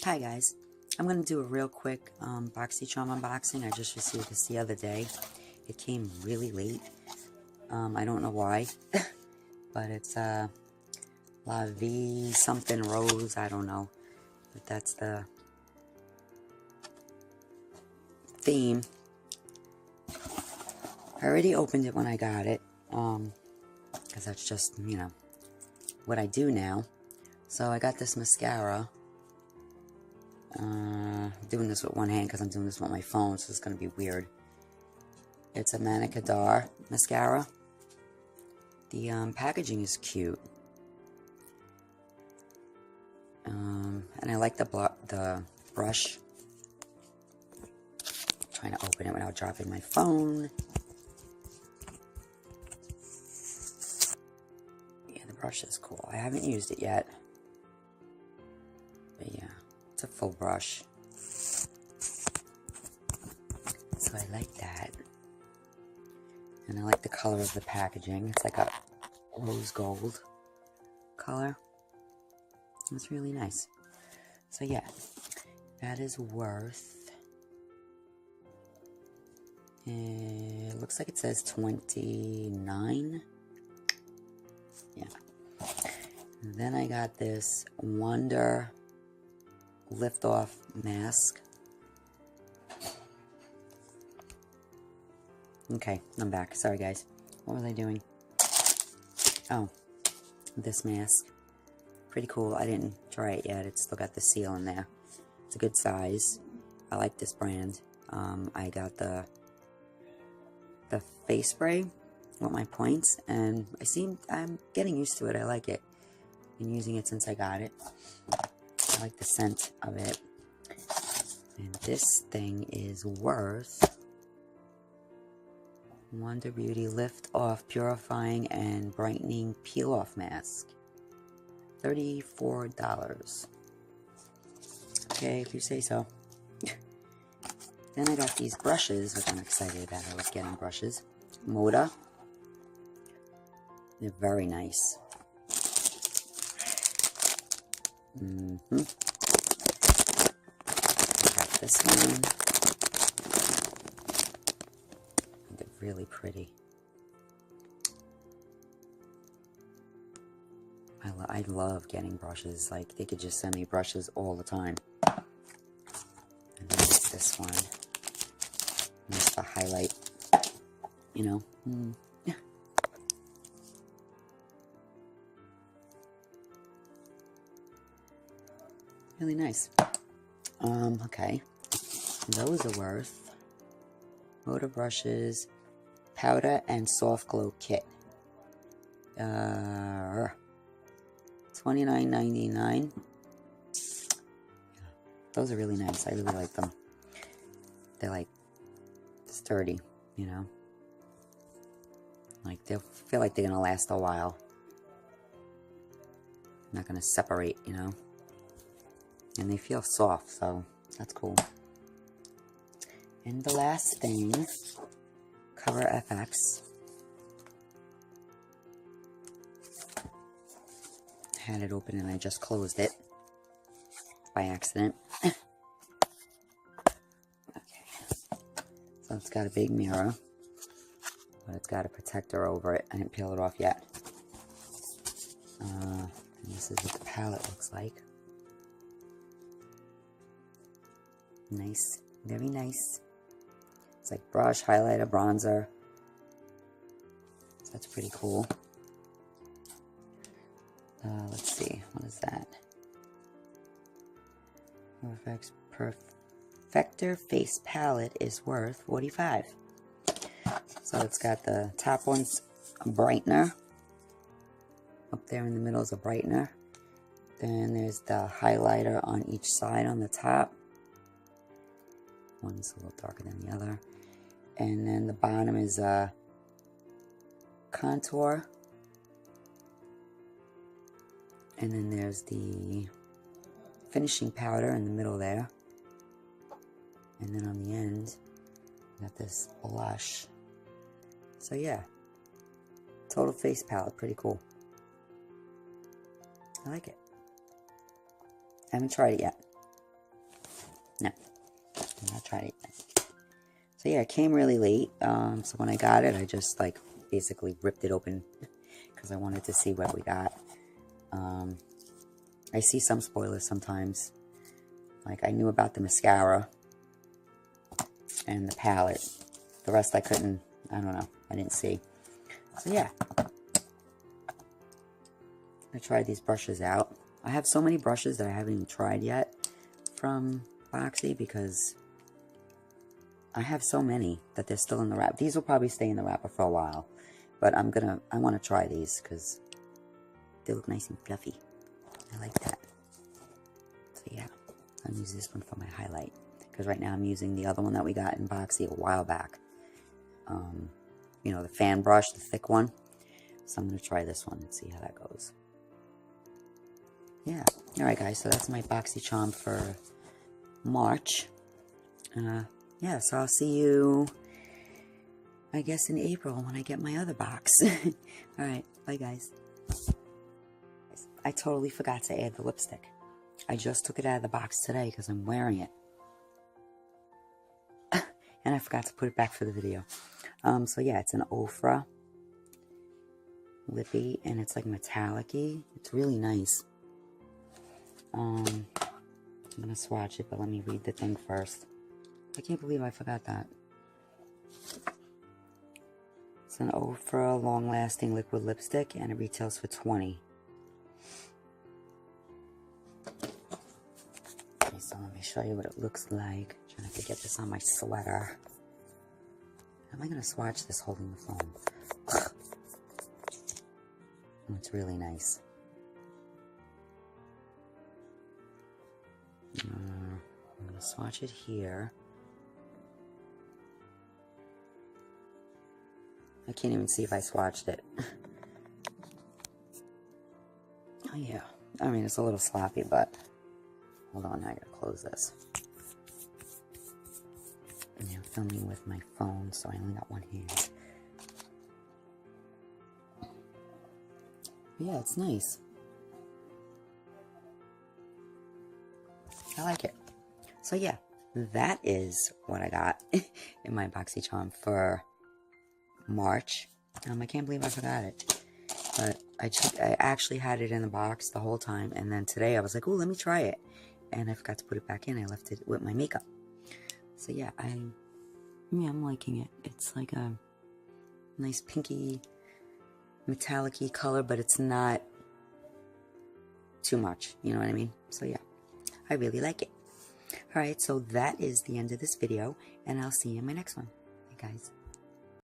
Hi guys, I'm going to do a real quick Boxycharm unboxing. I just received this the other day. It came really late. I don't know why, but it's La Vie something Rose, I don't know. But that's the theme. I already opened it when I got it, because that's just, you know, what I do now. So I got this mascara. Doing this with one hand because I'm doing this with my phone, so it's going to be weird. It's a Manicadar mascara. The packaging is cute. And I like the brush. I'm trying to open it without dropping my phone. Yeah, the brush is cool. I haven't used it yet. But yeah, it's a full brush. So I like that. And I like the color of the packaging. It's like a rose gold color. It's really nice. So yeah, that is worth, it looks like it says $29. Yeah. And then I got this Wonder Lift Off Mask. Okay, I'm back. Sorry guys. What was I doing? Oh, this mask. Pretty cool. I didn't try it yet. It's still got the seal in there. It's a good size. I like this brand. I got the face spray with my points, and I'm getting used to it. I like it. Been using it since I got it. I like the scent of it. And this thing is worth Wonder Beauty Lift Off Purifying and Brightening Peel Off Mask. $34. Okay, if you say so. Then I got these brushes, which I'm excited about. I like getting brushes. Moda. They're very nice. Got this one. They're really pretty. I love getting brushes. Like, they could just send me brushes all the time. And then this one. Just to highlight, you know. Yeah. Really nice. Okay. Those are worth Motor Brushes, Powder and Soft Glow Kit. $29.99. Those are really nice. I really like them. They're like sturdy, you know. Like, they'll feel like they're gonna last a while. Not gonna separate, you know. And they feel soft, so that's cool. And the last thing, Cover FX. Had it open and I just closed it by accident. Okay. So it's got a big mirror, but it's got a protector over it. I didn't peel it off yet. And this is what the palette looks like. Nice. Very nice. It's like brush, highlighter, bronzer. So that's pretty cool. Let's see. What is that? Perfector Face Palette is worth $45. So it's got the top one's a brightener. Up there in the middle is a brightener. Then there's the highlighter on each side on the top. One's a little darker than the other. And then the bottom is a contour. And then there's the finishing powder in the middle there. And then on the end, got this blush. So yeah, total face palette, pretty cool. I like it. I haven't tried it yet. No, I'm not trying it yet. So yeah, it came really late. So when I got it, I just like basically ripped it open because I wanted to see what we got. I see some spoilers sometimes. Like I knew about the mascara and the palette. The rest I couldn't, I don't know, I didn't see. So yeah, I tried these brushes out. I have so many brushes that I haven't even tried yet from Boxy because I have so many that they're still in the wrap. These will probably stay in the wrapper for a while, but I want to try these because they look nice and fluffy. I like that. So yeah, I'll use this one for my highlight because right now I'm using the other one that we got in Boxy a while back. You know, the fan brush, the thick one. So I'm going to try this one and see how that goes. Yeah. Alright guys, so that's my Boxycharm for March. Yeah, so I'll see you, I guess, in April when I get my other box. Alright, bye guys. I totally forgot to add the lipstick. I just took it out of the box today because I'm wearing it. And I forgot to put it back for the video. So yeah, it's an Ofra lippy, and it's like metallic-y. It's really nice. I'm gonna swatch it, but let me read the thing first. I can't believe I forgot that. It's an Ofra long-lasting liquid lipstick, and it retails for $20. Okay, so let me show you what it looks like. I'm trying to get this on my sweater. How am I gonna swatch this holding the phone? Oh, it's really nice. I'm gonna swatch it here. I can't even see if I swatched it. Oh yeah, I mean it's a little sloppy, but hold on, I gotta close this. I'm filming with my phone, so I only got one hand. But yeah, it's nice. I like it. So yeah, that is what I got in my Boxycharm for March. I can't believe I forgot it. But I actually had it in the box the whole time, and then today I was like, oh, let me try it. And I forgot to put it back in. I left it with my makeup. So yeah, I'm liking it. It's like a nice pinky, metallic-y color, but it's not too much. You know what I mean? So yeah, I really like it. Alright, so that is the end of this video, and I'll see you in my next one. Hey guys.